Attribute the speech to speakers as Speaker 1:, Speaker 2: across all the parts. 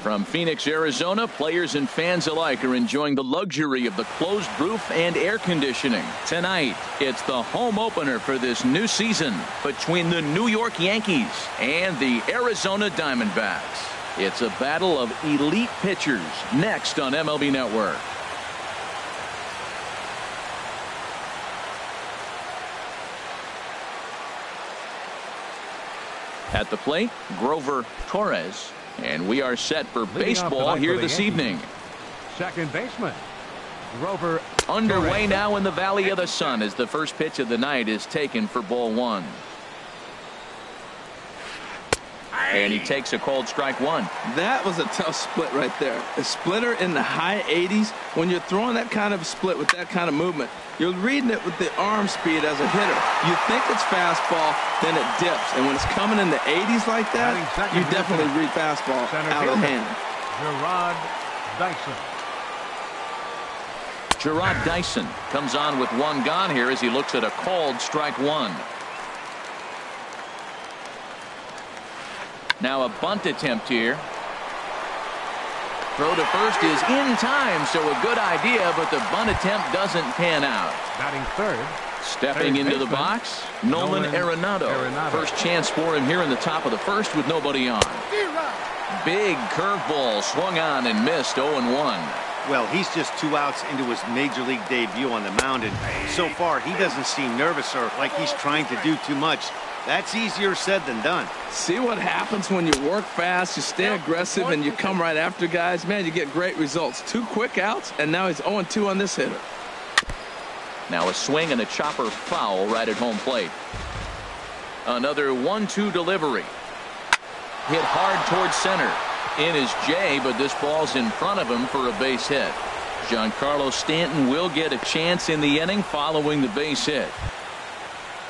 Speaker 1: From Phoenix, Arizona, players and fans alike are enjoying the luxury of the closed roof and air conditioning. Tonight, it's the home opener for this new season between the New York Yankees and the Arizona Diamondbacks. It's a battle of elite pitchers next on MLB Network. At the plate, Grover Torres. And we are set for baseball here this evening.
Speaker 2: Second baseman, Grover.
Speaker 1: Underway now in the Valley of the Sun as the first pitch of the night is taken for ball one. And he takes a called strike one.
Speaker 3: That was a tough split right there. A splitter in the high 80s. When you're throwing that kind of split with that kind of movement, you're reading it with the arm speed as a hitter. You think it's fastball, then it dips. And when it's coming in the 80s like that, you definitely read fastball out of hand.
Speaker 1: Gerard Dyson comes on with one gone here as he looks at a called strike one. Now a bunt attempt here. Throw to first is in time, so a good idea, but the bunt attempt doesn't pan out.
Speaker 2: Batting third.
Speaker 1: Stepping into the box, Nolan Arenado. First chance for him here in the top of the first with nobody on. Big curveball swung on and missed. 0-1.
Speaker 4: Well, he's just 2 outs into his major league debut on the mound, and so far he doesn't seem nervous or like he's trying to do too much. That's easier said than done.
Speaker 3: See what happens when you work fast, you stay aggressive, and you come right after guys. Man, you get great results. 2 quick outs, and now he's 0-2 on this hitter.
Speaker 1: Now a swing and a chopper foul right at home plate. Another 1-2 delivery. Hit hard towards center. In is Jay, but this ball's in front of him for a base hit. Giancarlo Stanton will get a chance in the inning following the base hit.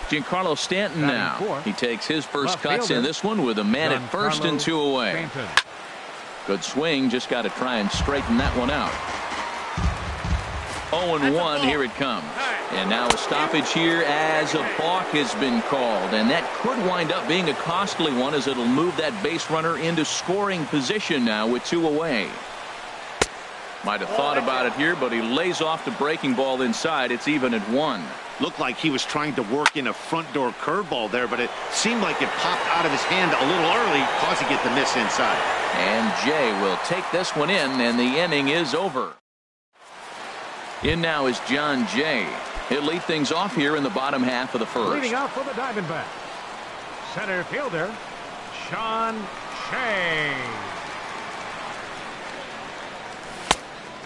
Speaker 1: Giancarlo Stanton now. He takes his first cuts in this one with a man at first and 2 away. Good swing. Just got to try and straighten that one out. 0-1. Here it comes. And now a stoppage here as a balk has been called. And that could wind up being a costly one as it'll move that base runner into scoring position now with 2 away. Might have thought about it here, but he lays off the breaking ball inside. It's even at 1.
Speaker 4: Looked like he was trying to work in a front door curveball there, but it seemed like it popped out of his hand a little early, causing it to miss inside.
Speaker 1: And Jay will take this one in, and the inning is over. In now is John Jay. He'll lead things off here in the bottom half of the first.
Speaker 2: Leading off for the Diamondbacks, center fielder, Sean Shea.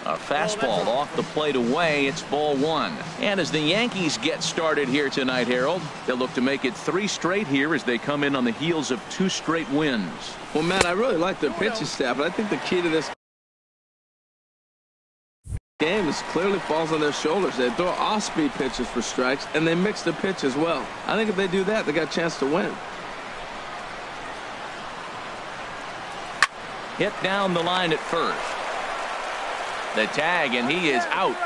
Speaker 1: A fastball off the plate away. It's ball 1. And as the Yankees get started here tonight, Harold, they'll look to make it 3 straight here as they come in on the heels of 2 straight wins.
Speaker 3: Well, man, I really like their pitching staff, but I think the key to this game is clearly falls on their shoulders. They throw off-speed pitches for strikes, and they mix the pitch as well. I think if they do that, they got a chance to win.
Speaker 1: Hit down the line at first. The tag, and he is out.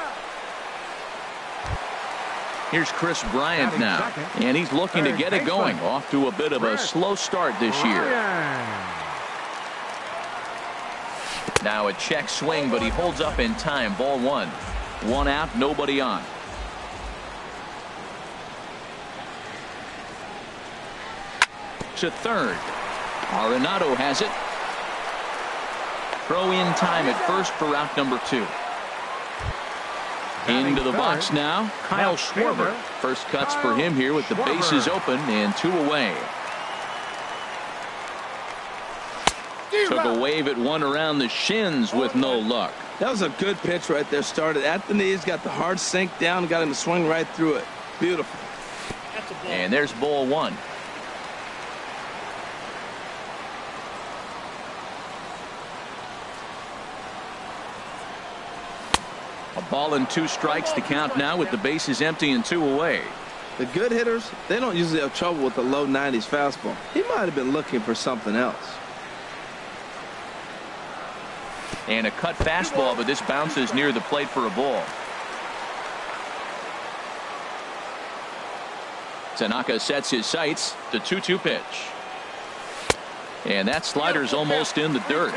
Speaker 1: Here's Chris Bryant now, and he's looking to get it going. Off to a bit of a slow start this year. Now a check swing, but he holds up in time. Ball 1. 1 out, nobody on. To third. Arenado has it. Throw in time at first for out number 2. Into the box now, Kyle Schwarber. First cuts for him here with the bases open and 2 away. Took a wave at one around the shins with no luck.
Speaker 3: That was a good pitch right there. Started at the knees, got the hard sink down, got him to swing right through it. Beautiful.
Speaker 1: And there's ball 1. A ball and 2 strikes to count now with the bases empty and 2 away.
Speaker 3: The good hitters, they don't usually have trouble with the low 90s fastball. He might have been looking for something else.
Speaker 1: And a cut fastball, but this bounces near the plate for a ball. Tanaka sets his sights. The 2-2 pitch. And that slider's almost in the dirt.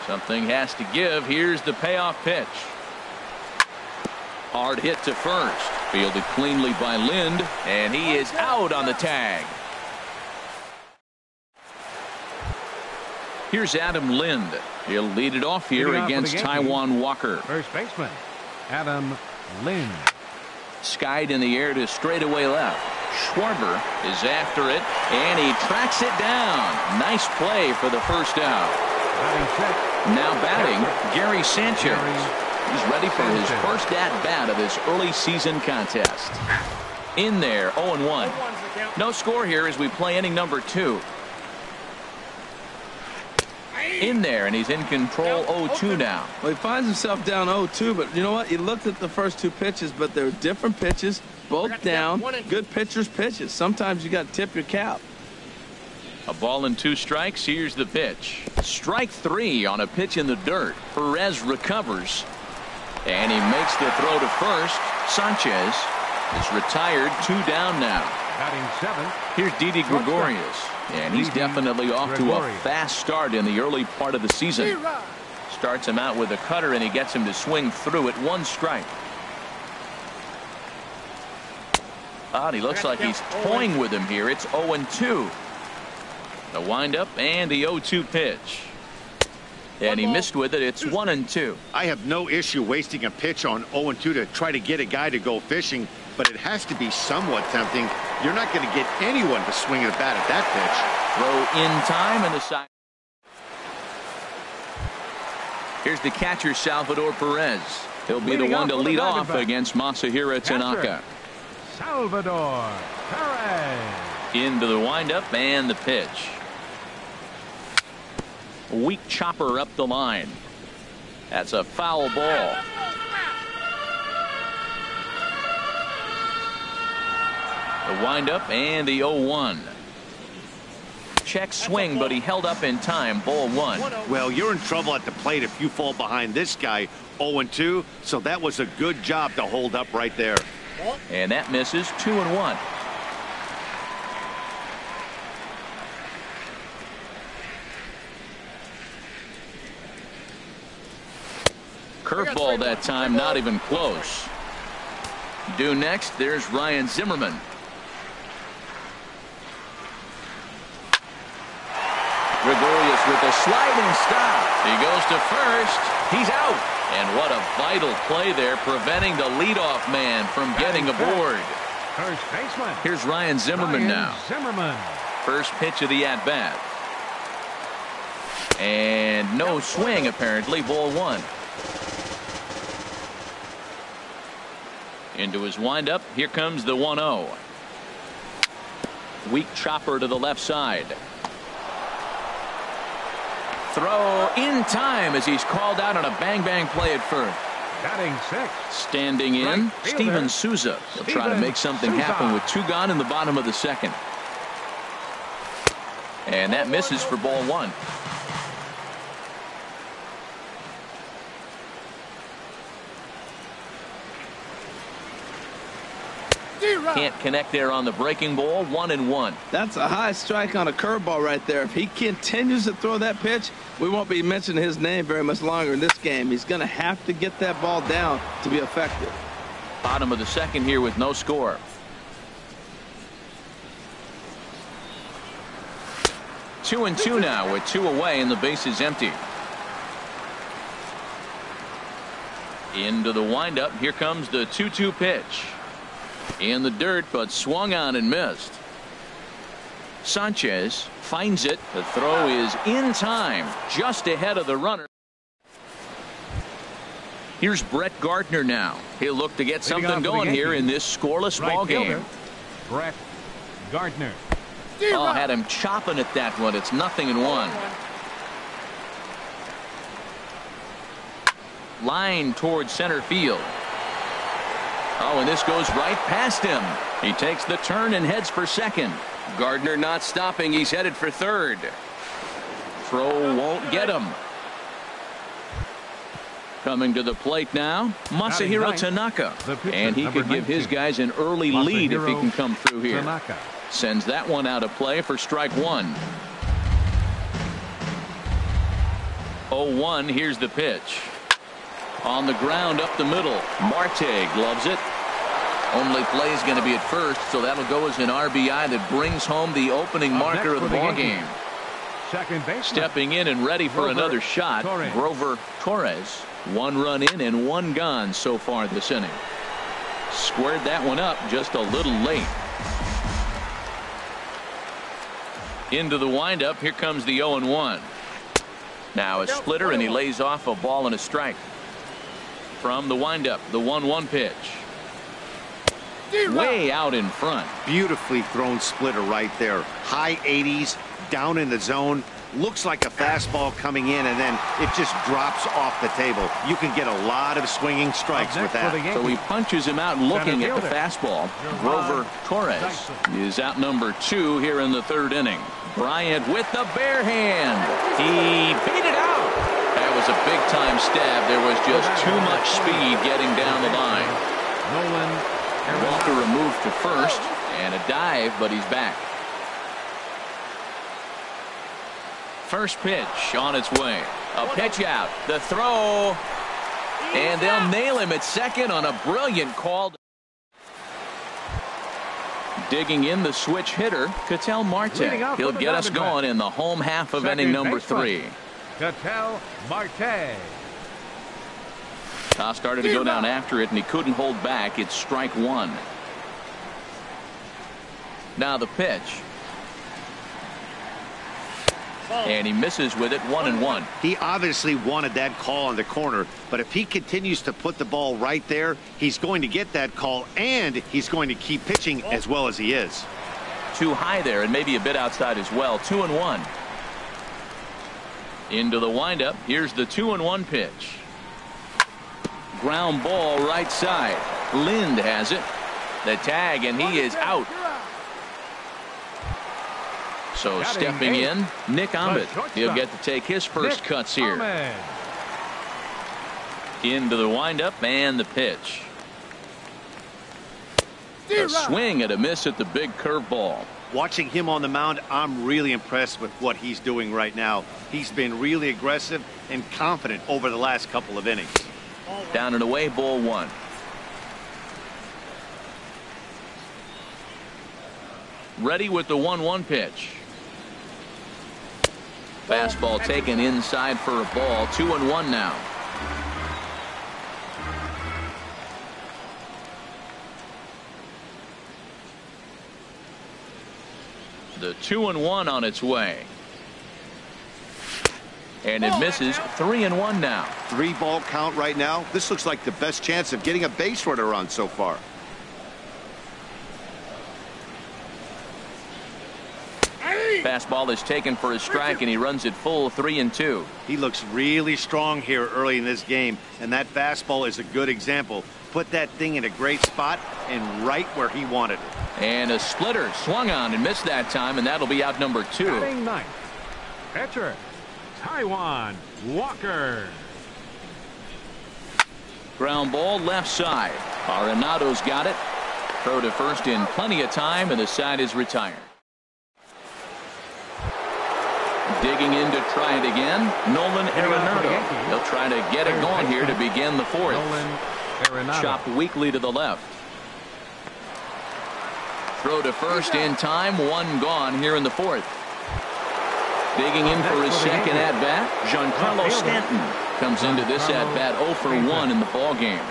Speaker 1: Something has to give. Here's the payoff pitch. Hard hit to first. Fielded cleanly by Lind, and he is out on the tag. Here's Adam Lind. He'll lead it off here against Taijuan Walker.
Speaker 2: First baseman, Adam Lind.
Speaker 1: Skied in the air to straightaway left. Schwarber is after it, and he tracks it down. Nice play for the first out. Now batting, Gary Sanchez. He's ready for his first at-bat of this early season contest. In there, 0-1. No score here as we play inning number 2. In there, and he's in control 0-2 now.
Speaker 3: Well, he finds himself down 0-2, but you know what? He looked at the first 2 pitches, but they're different pitches, both down. Good pitchers' pitches. Sometimes you got to tip your cap.
Speaker 1: A ball and 2 strikes. Here's the pitch. Strike 3 on a pitch in the dirt. Perez recovers, and he makes the throw to first. Sanchez is retired, 2 down now.
Speaker 2: Batting 7th.
Speaker 1: Here's Didi Gregorius, and he's definitely off to a fast start in the early part of the season. Starts him out with a cutter, and he gets him to swing through at 1 strike. He looks like he's toying with him here. It's 0-2. The windup and the 0-2 pitch. And he missed with it. It's 1-2.
Speaker 4: I have no issue wasting a pitch on 0-2 to try to get a guy to go fishing, but it has to be somewhat tempting. You're not going to get anyone to swing a bat at that pitch.
Speaker 1: Throw in time, and the side. Here's the catcher, Salvador Perez. He'll be the one to lead off against Masahiro Tanaka.
Speaker 2: Salvador Perez.
Speaker 1: Into the windup and the pitch. Weak chopper up the line. That's a foul ball. The windup and the 0-1. Check swing, but he held up in time. Ball 1.
Speaker 4: Well, you're in trouble at the plate if you fall behind this guy. 0-2, so that was a good job to hold up right there.
Speaker 1: And that misses. 2-1. Curveball that time, not even close. Due next, there's Ryan Zimmerman. Gregorius with a sliding stop. He goes to first. He's out. And what a vital play there, preventing the leadoff man from getting aboard.
Speaker 2: First baseman.
Speaker 1: Here's Ryan Zimmerman now. First pitch of the at-bat. And no swing, apparently. Ball 1. Into his windup. Here comes the 1-0. Weak chopper to the left side. Throw in time as he's called out on a bang-bang play at first.
Speaker 2: Batting 6.
Speaker 1: Standing in, Steven Souza. He'll try to make something happen with 2 gone in the bottom of the 2nd. And that misses for ball 1. Can't connect there on the breaking ball. 1-1.
Speaker 3: That's a high strike on a curveball right there. If he continues to throw that pitch, we won't be mentioning his name very much longer in this game. He's going to have to get that ball down to be effective.
Speaker 1: Bottom of the 2nd here with no score. 2-2 now with 2 away and the base is empty. Into the windup. Here comes the 2-2 pitch. In the dirt, but swung on and missed. Sanchez finds it. The throw is in time, just ahead of the runner. Here's Brett Gardner now. He'll look to get something going here in this scoreless ball game.
Speaker 2: Brett Gardner.
Speaker 1: Oh, had him chopping at that one. It's 0-1. Line towards center field. Oh, and this goes right past him. He takes the turn and heads for second. Gardner not stopping. He's headed for third. Throw won't get him. Coming to the plate now, Masahiro Tanaka. And he could give his guys an early lead if he can come through here. Sends that one out of play for strike 1. 0-1. Here's the pitch. On the ground up the middle. Marte gloves it. Only play is going to be at first, so that'll go as an RBI that brings home the opening marker of the ball game.
Speaker 2: Second baseman.
Speaker 1: Stepping in and ready for another shot, Grover Torres. 1 run in and 1 gone so far this inning. Squared that one up just a little late. Into the windup. Here comes the 0-1. Now a splitter, and he lays off a ball and a strike. From the windup, the 1-1 pitch. Way out in front.
Speaker 4: Beautifully thrown splitter right there. High 80s, down in the zone. Looks like a fastball coming in, and then it just drops off the table. You can get a lot of swinging strikes with that.
Speaker 1: So he punches him out looking at the fastball. Grover Torres is out number 2 here in the 3rd inning. Bryant with the bare hand. He beat it out. That was a big-time stab. There was just too much speed getting down the line. Walker removed to first, and a dive, but he's back. First pitch on its way. A pitch out. The throw. And they'll nail him at second on a brilliant call. Digging in the switch hitter, Ketel Marte. He'll get us going in the home half of inning number 3.
Speaker 2: Ketel Marte.
Speaker 1: Toss started to go down after it, and he couldn't hold back. It's strike 1. Now the pitch. And he misses with it. 1-1.
Speaker 4: He obviously wanted that call in the corner, but if he continues to put the ball right there, he's going to get that call, and he's going to keep pitching as well as he is.
Speaker 1: Too high there, and maybe a bit outside as well. 2-1. Into the windup. Here's the 2-1 pitch. Ground ball right side. Lind has it. The tag, and he is out. So stepping in, Nick Ahmed. He'll get to take his first cuts here. Into the windup and the pitch. A swing and a miss at the big curveball.
Speaker 4: Watching him on the mound, I'm really impressed with what he's doing right now. He's been really aggressive and confident over the last couple of innings.
Speaker 1: Down and away, ball 1. Ready with the 1-1 pitch. Fastball taken inside for a ball. 2-1 now. The 2-1 on its way. And it misses. 3-1 now.
Speaker 4: 3-ball count right now. This looks like the best chance of getting a base runner on so far.
Speaker 1: Fastball is taken for a strike, and he runs it full. 3-2.
Speaker 4: He looks really strong here early in this game, and that fastball is a good example. Put that thing in a great spot and right where he wanted it.
Speaker 1: And a splitter swung on and missed that time, and that'll be out number 2.
Speaker 2: Batting ninth. Pitcher Taijuan Walker.
Speaker 1: Ground ball left side. Arenado's got it. Throw to first in plenty of time, and the side is retired. Digging in to try it again, Nolan Arenado. He'll try to get it going here to begin the 4th. Chopped weakly to the left. Throw to first in time. 1 gone here in the 4th. Digging in for his second at-bat, Giancarlo Stanton comes into this at-bat 0 for 1 in the ball game.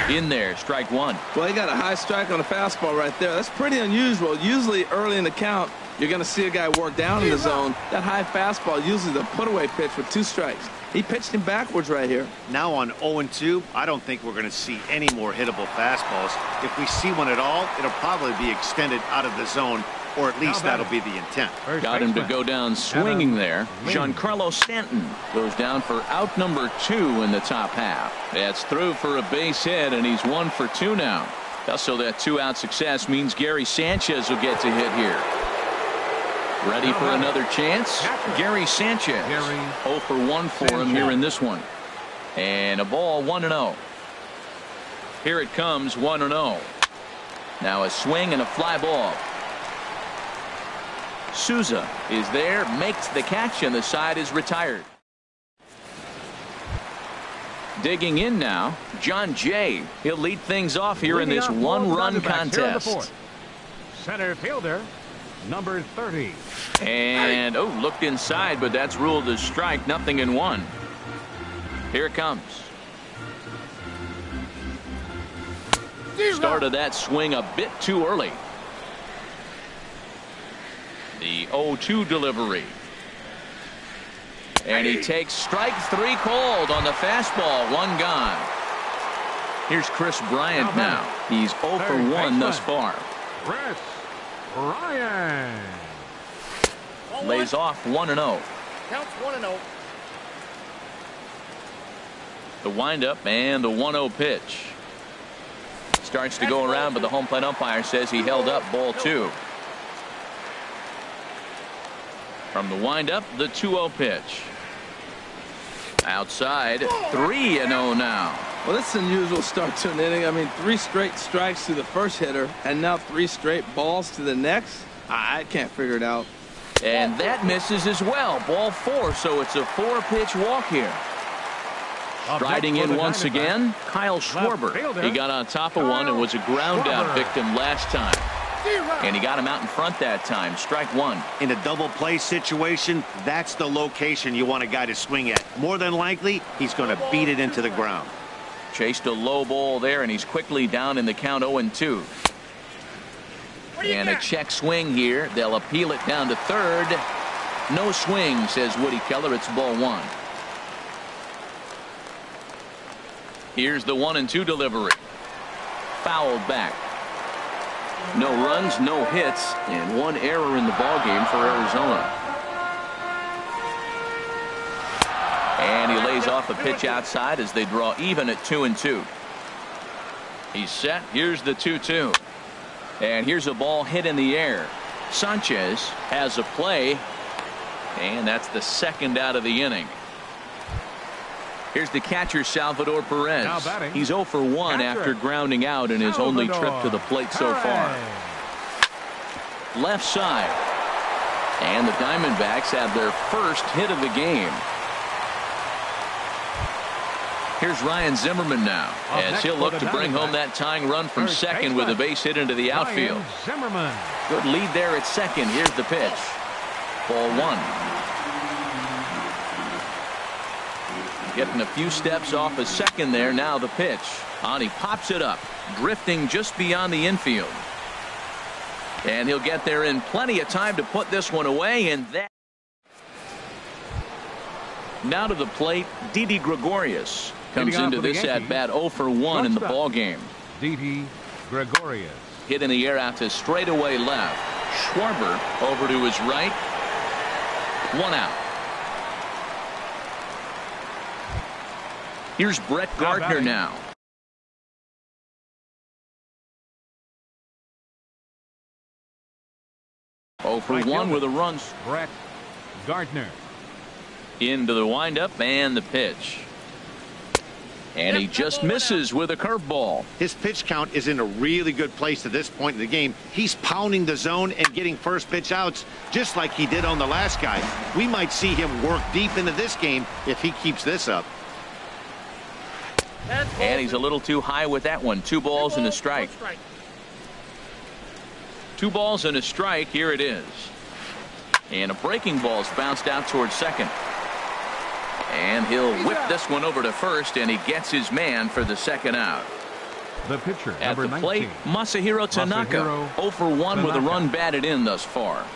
Speaker 1: In there, strike 1.
Speaker 3: Well, he got a high strike on a fastball right there. That's pretty unusual. Usually early in the count, you're going to see a guy work down in the zone. That high fastball, usually the put-away pitch with 2 strikes. He pitched him backwards right here.
Speaker 4: Now on 0-2, I don't think we're going to see any more hittable fastballs. If we see one at all, it'll probably be extended out of the zone, or at least that'll be the intent.
Speaker 1: Got him to go down swinging there. Giancarlo Stanton goes down for out number 2 in the top half. That's through for a base hit, and he's 1 for 2 now. Also, that 2-out success means Gary Sanchez will get to hit here. Ready for another chance? Gary Sanchez. 0 for 1 for him here in this one. And a ball. 1-0. Here it comes. 1-0. Now a swing and a fly ball. Souza is there, makes the catch, and the side is retired. Digging in now, John Jay. He'll lead things off here in this one-run contest.
Speaker 2: Center fielder, number 30.
Speaker 1: And, oh, looked inside, but that's ruled as strike, 0-1. Here it comes. Started that swing a bit too early. The 0-2 delivery. And he takes strike 3 called on the fastball. 1 gone. Here's Chris Bryant now. He's 0 for 1 thus far.
Speaker 2: Chris Bryant.
Speaker 1: Lays off 1-0.
Speaker 5: Counts 1-0.
Speaker 1: The windup and the 1-0 pitch. Starts to go around, but the home plate umpire says he held up ball 2. From the windup, the 2-0 pitch. Outside, 3-0 now.
Speaker 3: Well, this is an unusual start to an inning. I mean, 3 straight strikes to the first hitter, and now 3 straight balls to the next. I can't figure it out.
Speaker 1: And that misses as well. Ball 4, so it's a 4-pitch walk here. Striding in once again, Kyle Schwarber. He got on top of one and was a ground out victim last time. And he got him out in front that time. Strike 1.
Speaker 4: In a double play situation, that's the location you want a guy to swing at. More than likely, he's going to beat it into the ground.
Speaker 1: Chased a low ball there, and he's quickly down in the count 0-2. And a check swing here. They'll appeal it down to third. No swing, says Woody Keller. It's ball 1. Here's the 1-2 delivery. Fouled back. No runs, no hits, and 1 error in the ballgame for Arizona. And he lays off a pitch outside as they draw even at 2-2. He's set. Here's the 2-2. And here's a ball hit in the air. Sanchez has a play, and that's the 2nd out of the inning. Here's the catcher, Salvador Perez. He's 0 for 1 after grounding out in his only trip to the plate so far. Left side. And the Diamondbacks have their first hit of the game. Here's Ryan Zimmerman now, as he'll look to bring home that tying run from second with a base hit into the outfield. Good lead there at second. Here's the pitch. Ball 1. Getting a few steps off a second there. Now the pitch. And he pops it up, drifting just beyond the infield. And he'll get there in plenty of time to put this one away. And that. Now to the plate, Didi Gregorius comes into this at bat 0 for 1 in the ball game.
Speaker 2: Didi Gregorius.
Speaker 1: Hit in the air out to straightaway left. Schwarber over to his right. 1 out. Here's Brett Gardner now. Oh for 1 with a run.
Speaker 2: Brett Gardner.
Speaker 1: Into the windup and the pitch. And he just misses with a curveball.
Speaker 4: His pitch count is in a really good place at this point in the game. He's pounding the zone and getting first pitch outs just like he did on the last guy. We might see him work deep into this game if he keeps this up.
Speaker 1: And he's a little too high with that one. 2 balls and a strike. 2 balls and a strike. Here it is. And a breaking ball's bounced out towards second. And he'll whip this one over to first, and he gets his man for the 2nd out.
Speaker 2: The pitcher,
Speaker 1: at
Speaker 2: number
Speaker 1: the plate,
Speaker 2: 19.
Speaker 1: Masahiro Tanaka. 0 for 1 with a run batted in thus far.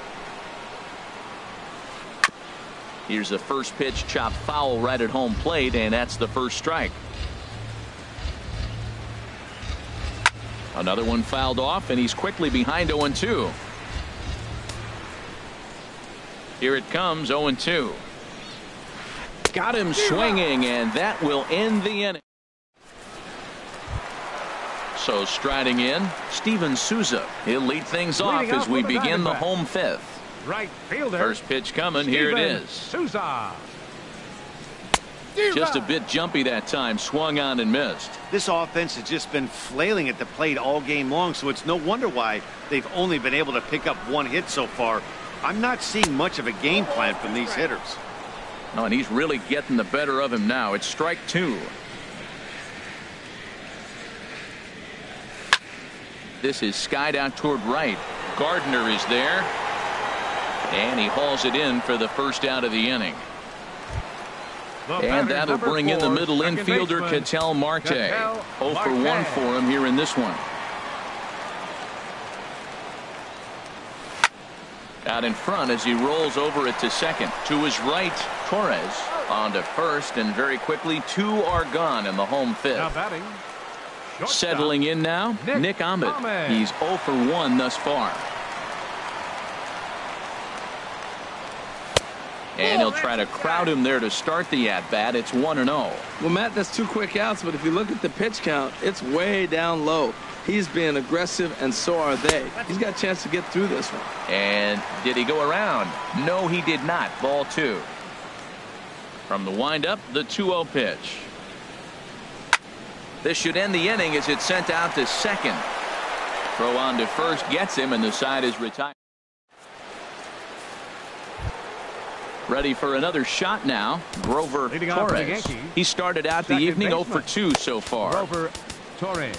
Speaker 1: Here's the first pitch, chopped foul right at home plate, and that's the first strike. Another one fouled off, and he's quickly behind 0-2. Here it comes, 0-2. Got him swinging, and that will end the inning. So striding in, Steven Souza. He'll lead things off as we begin the home 5th.
Speaker 2: Right fielder.
Speaker 1: First pitch coming. Here it is.
Speaker 2: Souza.
Speaker 1: Just a bit jumpy that time. Swung on and missed.
Speaker 4: This offense has just been flailing at the plate all game long, so it's no wonder why they've only been able to pick up 1 hit so far. I'm not seeing much of a game plan from these hitters.
Speaker 1: Oh, and he's really getting the better of him now. It's strike 2. This is skied out toward right. Gardner is there. And he hauls it in for the first out of the inning. And that'll bring in the middle infielder, Ketel Marte. 0 for 1 for him here in this one. Out in front as he rolls over it to second. To his right, Torres on to first, and very quickly 2 are gone in the home fifth.
Speaker 2: Now batting,
Speaker 1: Settling in now, Nick Ahmed. He's 0 for 1 thus far. And he'll try to crowd him there to start the at-bat. It's 1-0.
Speaker 3: Well, Matt, that's 2 quick outs, but if you look at the pitch count, it's way down low. He's being aggressive, and so are they. He's got a chance to get through this one.
Speaker 1: And did he go around? No, he did not. Ball 2. From the windup, the 2-0 pitch. This should end the inning as it's sent out to second. Throw on to first gets him, and the side is retired. Ready for another shot now. Grover Torres. He started out the evening 0 for 2 so far.
Speaker 2: Grover Torres.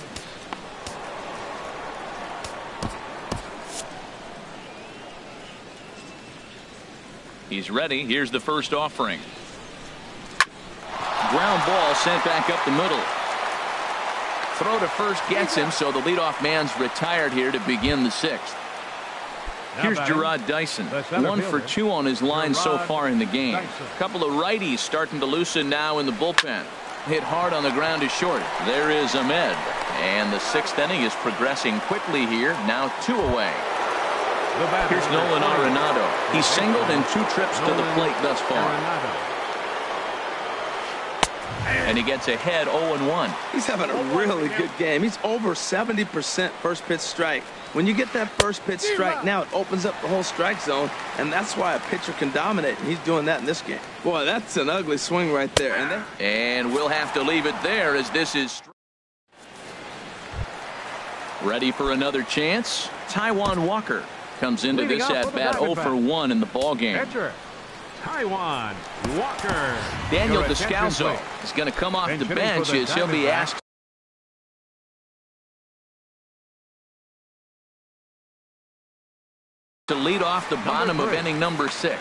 Speaker 1: He's ready. Here's the first offering. Ground ball sent back up the middle. Throw to first gets him, so the leadoff man's retired here to begin the 6th. Here's Gerard Dyson. 1 for 2 on his line so far in the game. A couple of righties starting to loosen now in the bullpen. Hit hard on the ground to short. There is Ahmed. And the 6th inning is progressing quickly here. Now 2 away. Here's Nolan Arenado. He's singled in 2 trips to the plate thus far. And he gets ahead 0-1.
Speaker 3: He's having a really good game. He's over 70% first pitch strike. When you get that first pitch strike, now it opens up the whole strike zone, and that's why a pitcher can dominate, and he's doing that in this game. Boy, that's an ugly swing right there.
Speaker 1: And we'll have to leave it there as this is ready for another chance. Taijuan Walker comes into this at-bat 0 for 1 in the ballgame.
Speaker 2: Taijuan Walker.
Speaker 1: Daniel Descalzo is going to come off the bench as he'll be asked to lead off the bottom of inning number 6.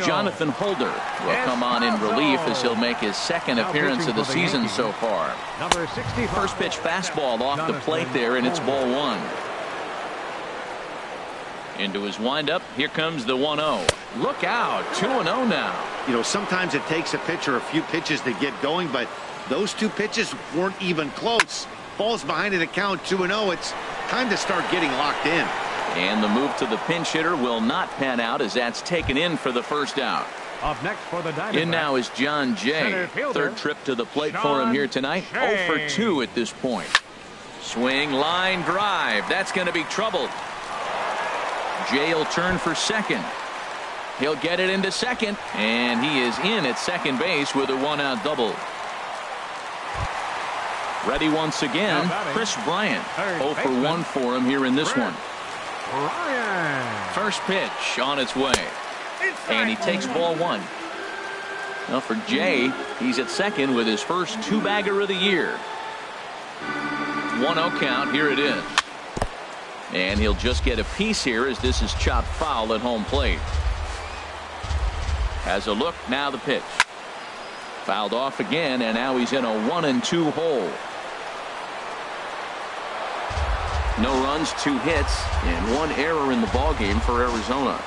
Speaker 1: Jonathan Holder will come on in relief as he'll make his 2nd appearance of the season so far. First pitch fastball off the plate there, and it's ball 1. Into his windup, here comes the 1-0. Look out, 2-0 now.
Speaker 4: You know, sometimes it takes a pitcher a few pitches to get going, but those 2 pitches weren't even close. Ball's behind in the count, 2-0. It's time to start getting locked in.
Speaker 1: And the move to the pinch hitter will not pan out as that's taken in for the first out.
Speaker 2: Up next for the Diamondbacks.
Speaker 1: In now is John Jay. 3rd trip to the plate for him here tonight. 0 for 2 at this point. Swing, line drive. That's going to be trouble. Jay will turn for second. He'll get it into second, and he is in at second base with a 1-out double. Ready once again, Chris Bryant. 0 for 1 for him here in this one. First pitch on its way, and he takes ball 1. Now for Jay, he's at second with his first 2-bagger of the year. 1-0 count. Here it is. And he'll just get a piece here as this is chopped foul at home plate. Has a look, now the pitch. Fouled off again, and now he's in a 1-2 hole. No runs, 2 hits, and 1 error in the ballgame for Arizona.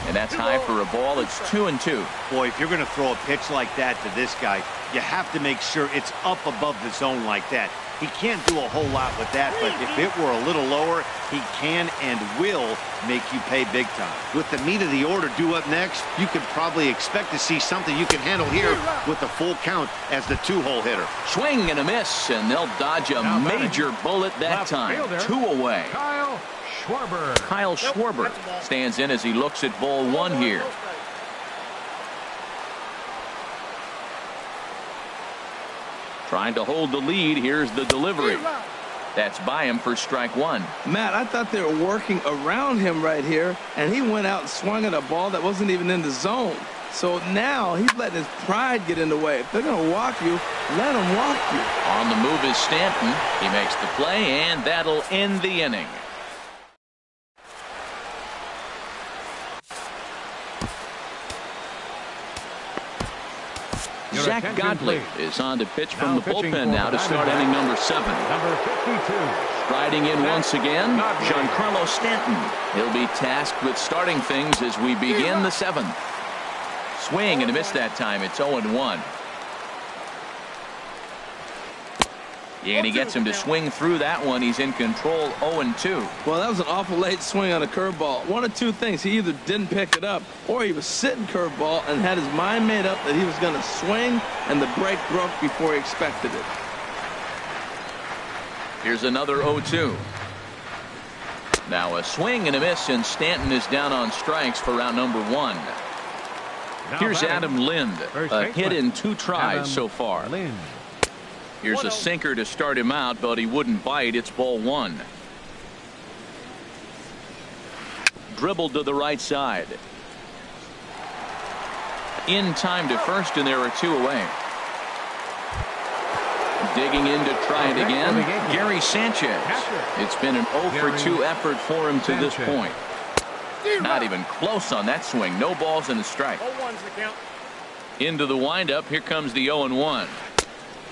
Speaker 1: And that's high for a ball. It's 2-2.
Speaker 4: Boy, if you're going to throw a pitch like that to this guy, you have to make sure it's up above the zone like that. He can't do a whole lot with that, but if it were a little lower, he can and will make you pay big time. With the meat of the order due up next, you could probably expect to see something you can handle here with the full count as the 2-hole hitter.
Speaker 1: Swing and a miss, and they'll dodge a major bullet that time. 2 away. Kyle Schwarber stands in as he looks at ball 1 here. Trying to hold the lead. Here's the delivery. That's by him for strike 1.
Speaker 3: Matt, I thought they were working around him right here, and he went out and swung at a ball that wasn't even in the zone. So now he's letting his pride get in the way. If they're going to walk you, let them walk you.
Speaker 1: On the move is Stanton. He makes the play, and that'll end the inning. Zach Godley is on to pitch from the bullpen now to start inning number 7.
Speaker 2: Number 52.
Speaker 1: Riding in once again, Giancarlo Stanton. He'll be tasked with starting things as we begin the 7th. Swing and a miss that time. It's 0-1. And he gets him to swing through that one. He's in control, 0-2.
Speaker 3: Well, that was an awful late swing on a curveball. One of two things. He either didn't pick it up or he was sitting curveball and had his mind made up that he was going to swing, and the break broke before he expected it.
Speaker 1: Here's another 0-2. Now a swing and a miss, and Stanton is down on strikes for round number 1. Here's Adam Lind. A hit in 2 tries so far. Here's a sinker to start him out, but he wouldn't bite. It's ball 1. Dribbled to the right side. In time to first, and there are 2 away. Digging in to try it again, Gary Sanchez. It's been an 0-for-2 effort for him to this point. Not even close on that swing. No balls and a strike. Into the windup. Here comes the 0-1.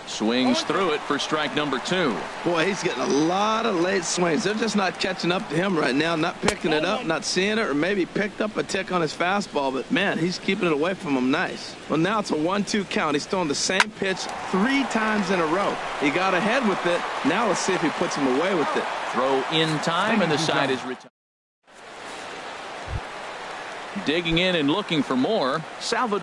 Speaker 1: Swings through it for strike number 2.
Speaker 3: Boy, he's getting a lot of late swings. They're just not catching up to him right now, not picking it up, not seeing it, or maybe picked up a tick on his fastball. But, man, he's keeping it away from him nice. Well, now it's a 1-2 count. He's throwing the same pitch 3 times in a row. He got ahead with it. Now let's see if he puts him away with it.
Speaker 1: Throw in time, and the side is retired. Digging in and looking for more, Salvador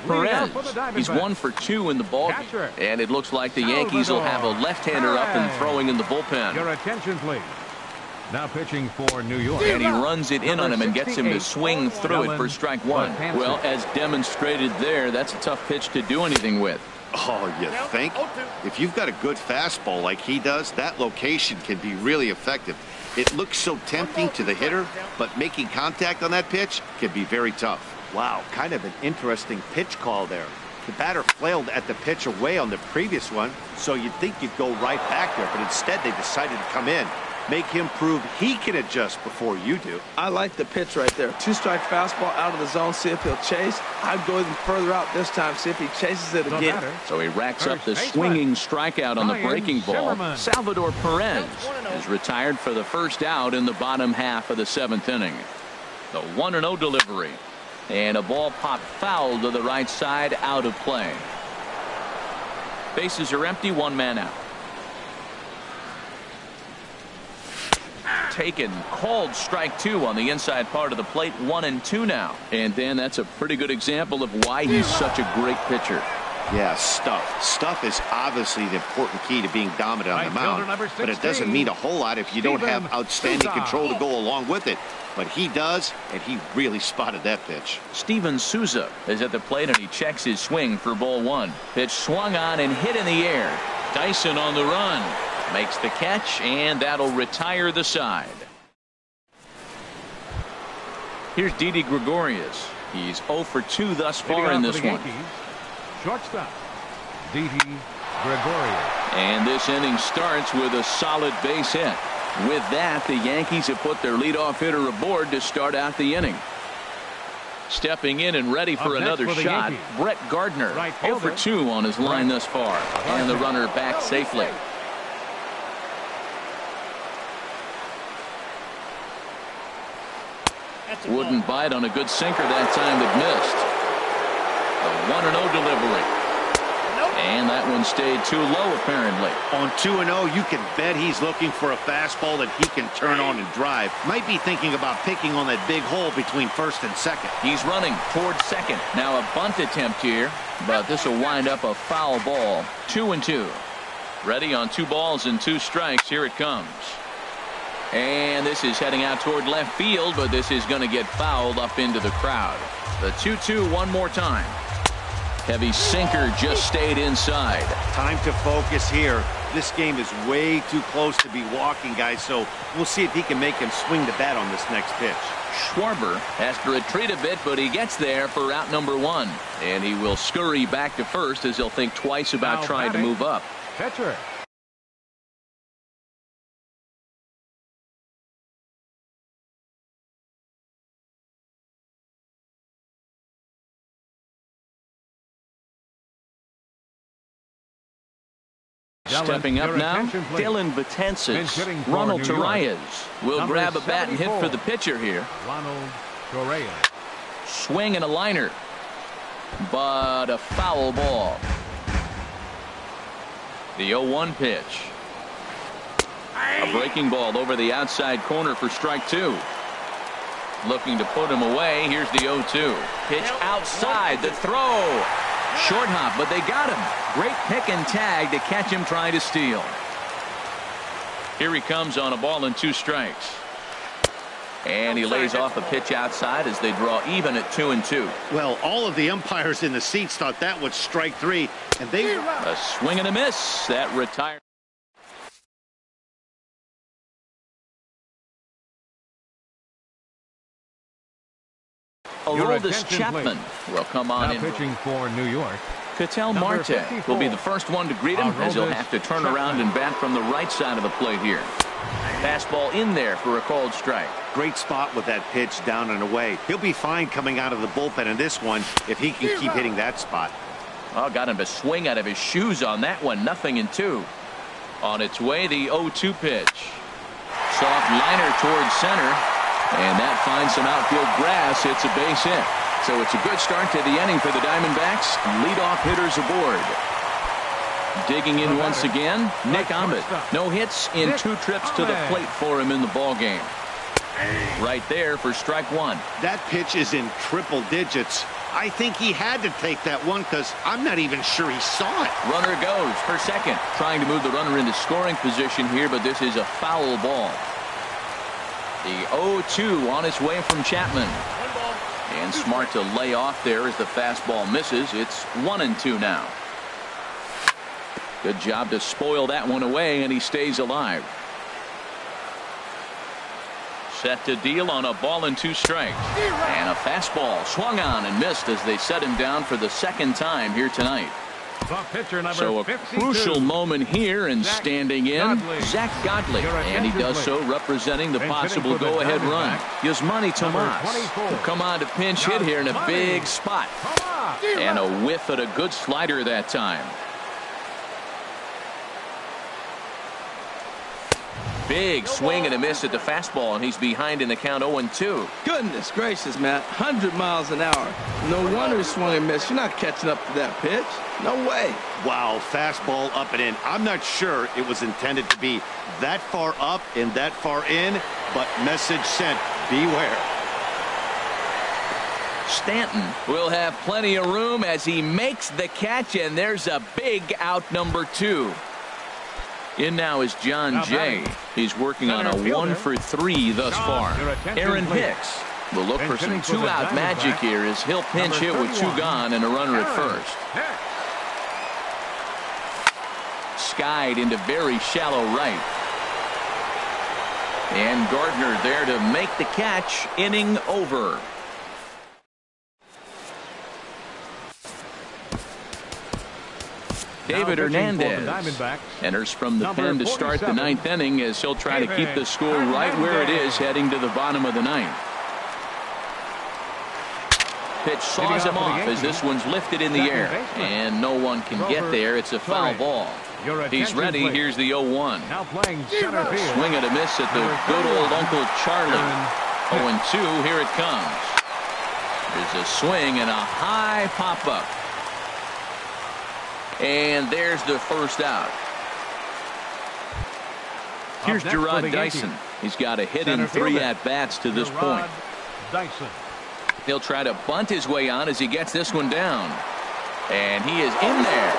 Speaker 1: Perez. He's 1 for 2 in the ballgame, and it looks like the Yankees will have a left-hander up and throwing in the bullpen.
Speaker 2: Your attention, please. Now pitching for New York.
Speaker 1: And he runs it in on him and gets him to swing through it for strike 1. Well, as demonstrated there, that's a tough pitch to do anything with.
Speaker 4: Oh, you think? If you've got a good fastball like he does, that location can be really effective. It looks so tempting to the hitter, but making contact on that pitch can be very tough. Wow, kind of an interesting pitch call there. The batter flailed at the pitch away on the previous one, so you'd think you'd go right back there, but instead they decided to come in. Make him prove he can adjust before you do.
Speaker 3: I like the pitch right there. 2-strike fastball out of the zone, see if he'll chase. I'd go even further out this time, see if he chases it again.
Speaker 1: So he racks up the swinging strikeout on the breaking ball. Salvador Perez is retired for the first out in the bottom half of the 7th inning. The 1-0 delivery. And a ball popped foul to the right side, out of play. Bases are empty, 1 man out. Taken, called strike 2 on the inside part of the plate, 1-2 now. And Dan, that's a pretty good example of why he's such a great pitcher.
Speaker 4: Yeah, stuff. Stuff is obviously the important key to being dominant on the mound, but it doesn't mean a whole lot if you don't have outstanding control to go along with it. But he does, and he really spotted that pitch.
Speaker 1: Steven Souza is at the plate, and he checks his swing for ball 1. Pitch swung on and hit in the air. Dyson on the run. Makes the catch, and that'll retire the side. Here's Didi Gregorius. He's 0 for 2 thus far in this one.
Speaker 2: Shortstop, Didi Gregorius.
Speaker 1: And this inning starts with a solid base hit. With that, the Yankees have put their leadoff hitter aboard to start out the inning. Stepping in and ready for another shot, Brett Gardner, 0 for 2 on his line thus far. And the runner back safely. Wouldn't bite on a good sinker that time, but missed. The 1-0 delivery. And that one stayed too low, apparently.
Speaker 4: On 2-0, you can bet he's looking for a fastball that he can turn on and drive. Might be thinking about picking on that big hole between first and second.
Speaker 1: He's running towards second. Now a bunt attempt here, but this will wind up a foul ball. 2-2. Ready on 2 balls and 2 strikes. Here it comes. And this is heading out toward left field, but this is going to get fouled up into the crowd. The 2-2 one more time. Heavy sinker just stayed inside.
Speaker 4: Time to focus here. This game is way too close to be walking, guys, so we'll see if he can make him swing the bat on this next pitch.
Speaker 1: Schwarber has to retreat a bit, but he gets there for out number 1. And he will scurry back to first as he'll think twice about trying to move up.
Speaker 2: Pitcher.
Speaker 1: Stepping up now, Dylan Betances. Ronald Torreyes will grab a bat and hit for the pitcher here.
Speaker 2: Ronald Torreyes.
Speaker 1: Swing and a liner, but a foul ball. The 0-1 pitch. A breaking ball over the outside corner for strike 2. Looking to put him away. Here's the 0-2. Pitch outside, the throw. Short hop, but they got him. Great pick and tag to catch him trying to steal. Here he comes on a ball and 2 strikes. And he lays off a pitch outside as they draw even at 2-2.
Speaker 4: Well, all of the umpires in the seats thought that was strike 3, and they...
Speaker 1: A swing and a miss. That retired. Aroldis Chapman will come on in.
Speaker 2: Pitching for New York.
Speaker 1: Ketel Marte will be the first one to greet him as he'll have to turn around and bat from the right side of the plate here. Fastball in there for a called strike.
Speaker 4: Great spot with that pitch down and away. He'll be fine coming out of the bullpen in this one if he can keep hitting that spot.
Speaker 1: Oh, got him to swing out of his shoes on that one. 0-2. On its way, the 0-2 pitch. Soft liner towards center. And that finds some outfield grass. It's a base hit. So it's a good start to the inning for the Diamondbacks. Leadoff hitters aboard. Digging in once again, Nick Ahmed. No hits in 2 trips to the plate for him in the ballgame. Right there for strike 1.
Speaker 4: That pitch is in triple digits. I think he had to take that one because I'm not even sure he saw it.
Speaker 1: Runner goes for second. Trying to move the runner into scoring position here, but this is a foul ball. The 0-2 on its way from Chapman. And smart to lay off there as the fastball misses. It's 1-2 now. Good job to spoil that one away, and he stays alive. Set to deal on a ball and 2 strikes. And a fastball swung on and missed as they set him down for the second time here tonight. So a crucial moment here, and standing in, Zach Godley. And he does so representing the possible go-ahead run. Yasmani Tomas will come on to pinch hit here in a big spot. And a whiff at a good slider that time. Big swing and a miss at the fastball, and he's behind in the count 0-2.
Speaker 3: Goodness gracious, Matt. 100 miles an hour. No wonder he swung and missed. You're not catching up to that pitch. No way.
Speaker 4: Wow, fastball up and in. I'm not sure it was intended to be that far up and that far in, but message sent. Beware.
Speaker 1: Stanton will have plenty of room as he makes the catch, and there's a big out number 2. In now is John Jay. He's working on a 1-for-3 thus far. Aaron Hicks will look for some 2-out magic here as he'll pinch hit with 2 gone and a runner at first. Skied into very shallow right. And Gardner there to make the catch. Inning over. David Hernandez enters from the pen to start the 9th inning as he'll try to keep the score right where it is heading to the bottom of the 9th. Pitch saws him off as this one's lifted in the air, and no one can get there. It's a foul ball. He's ready. Here's the 0-1. Swing and a miss at the good old Uncle Charlie. 0-2. Here it comes. There's a swing and a high pop-up. And there's the first out. Here's Gerard Dyson. He's got a hit in 3 at-bats to this point. He'll try to bunt his way on as he gets this one down. And he is in there.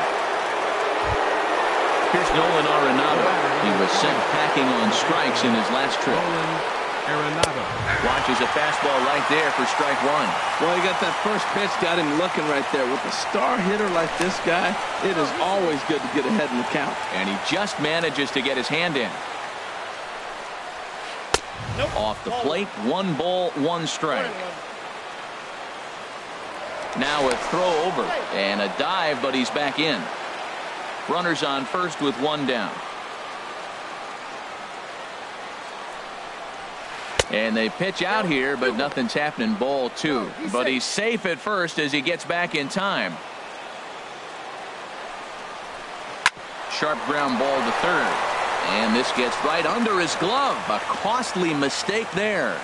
Speaker 1: Here's Nolan Arenado. He was sent packing on strikes in his last trip. Watches a fastball right there for strike one.
Speaker 3: Well, you got that first pitch, got him looking right there. With a star hitter like this guy, it is always good to get ahead in the count.
Speaker 1: And he just manages to get his hand in. Off the plate, 1 ball, 1 strike. Now a throw over and a dive, but he's back in. Runners on first with 1 down. And they pitch out here, but nothing's happening. Ball 2. But he's safe at first as he gets back in time. Sharp ground ball to third. And this gets right under his glove. A costly mistake there.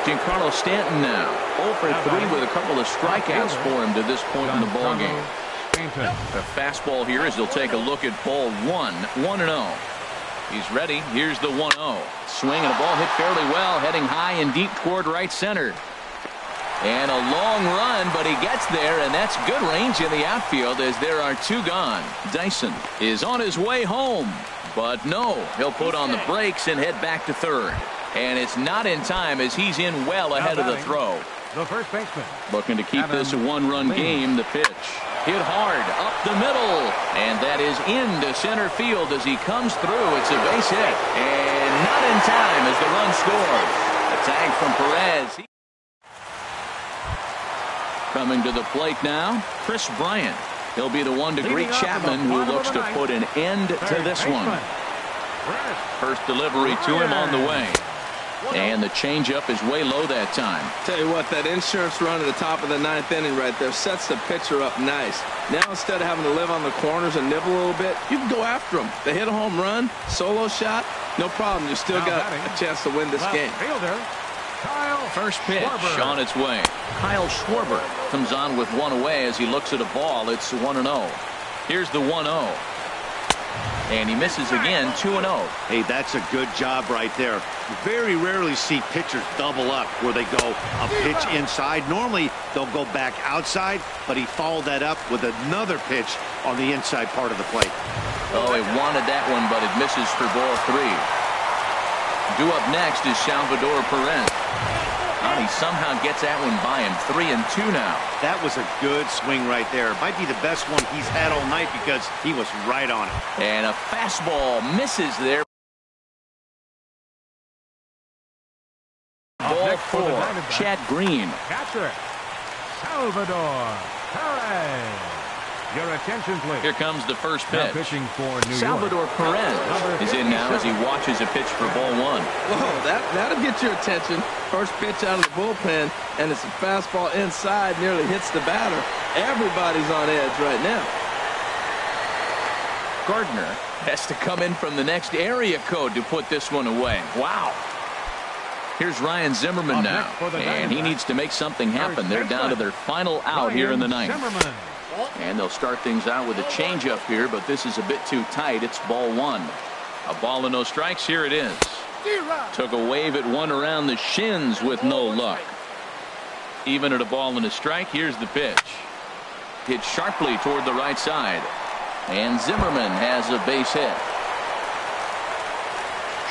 Speaker 1: Giancarlo Stanton now 0 for 3 with a couple of strikeouts for him to this point in the ballgame. A fastball here as he'll take a look at ball 1. 1-0. He's ready. Here's the 1-0. Swing and a ball hit fairly well, heading high and deep toward right center. And a long run, but he gets there, and that's good range in the outfield as there are 2 gone. Dyson is on his way home, but no, he'll put on the brakes and head back to third. And it's not in time as he's in well ahead of the throw.
Speaker 2: The first baseman.
Speaker 1: Looking to keep this a 1-run game. The pitch. Hit hard up the middle. And that is into center field as he comes through. It's a base hit. And not in time as the run scores. A tag from Perez. Coming to the plate now, Chris Bryant. He'll be the one to greet Chapman, who looks to put an end to this one. First delivery to him on the way. And the changeup is way low that time.
Speaker 3: Tell you what, that insurance run at the top of the 9th inning right there sets the pitcher up nice. Now instead of having to live on the corners and nibble a little bit, you can go after them. They hit a home run, solo shot, no problem. You still got a chance to win this game.
Speaker 1: First pitch on its way. Kyle Schwarber comes on with 1 away as he looks at a ball. It's 1-0. Here's the 1-0. And he misses again, 2-0.
Speaker 4: Hey, that's a good job right there. You very rarely see pitchers double up where they go a pitch inside. Normally, they'll go back outside, but he followed that up with another pitch on the inside part of the plate.
Speaker 1: Oh, he wanted that one, but it misses for ball 3. Due up next is Salvador Perez. And he somehow gets that one by him. 3-2 now.
Speaker 4: That was a good swing right there. Might be the best one he's had all night because he was right on it.
Speaker 1: And a fastball misses there. Ball 4. Chad Green.
Speaker 2: Catcher, Salvador Perez. Your attention, please.
Speaker 1: Here comes the first pitch.
Speaker 2: Pitching for New
Speaker 1: Salvador
Speaker 2: York.
Speaker 1: Perez is in now as he watches a pitch for ball 1.
Speaker 3: Whoa, that'll get your attention. First pitch out of the bullpen, and it's a fastball inside, nearly hits the batter. Everybody's on edge right now.
Speaker 1: Gardner has to come in from the next area code to put this one away. Wow. Here's Ryan Zimmerman now, and he needs to make something happen. They're down to their final out here in the 9th. And they'll start things out with a changeup here, but this is a bit too tight. It's ball 1. A ball and no strikes. Here it is. Took a wave at one around the shins with no luck. Even at a ball and a strike. Here's the pitch. Hit sharply toward the right side. And Zimmerman has a base hit.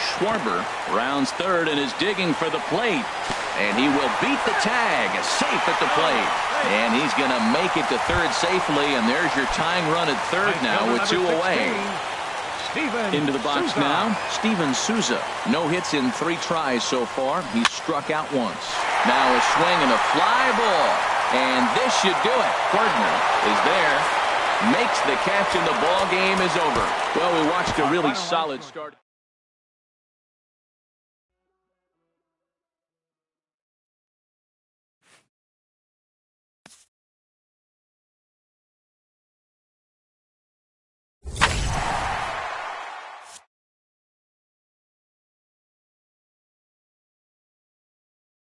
Speaker 1: Schwarber rounds third and is digging for the plate. And he will beat the tag. Safe at the plate. And he's going to make it to third safely. And there's your tying run at third now with 2 away. Into the box now, Steven Souza. No hits in 3 tries so far. He's struck out once. Now a swing and a fly ball. And this should do it. Gardner is there. Makes the catch and the ball game is over. Well, we watched a really solid start.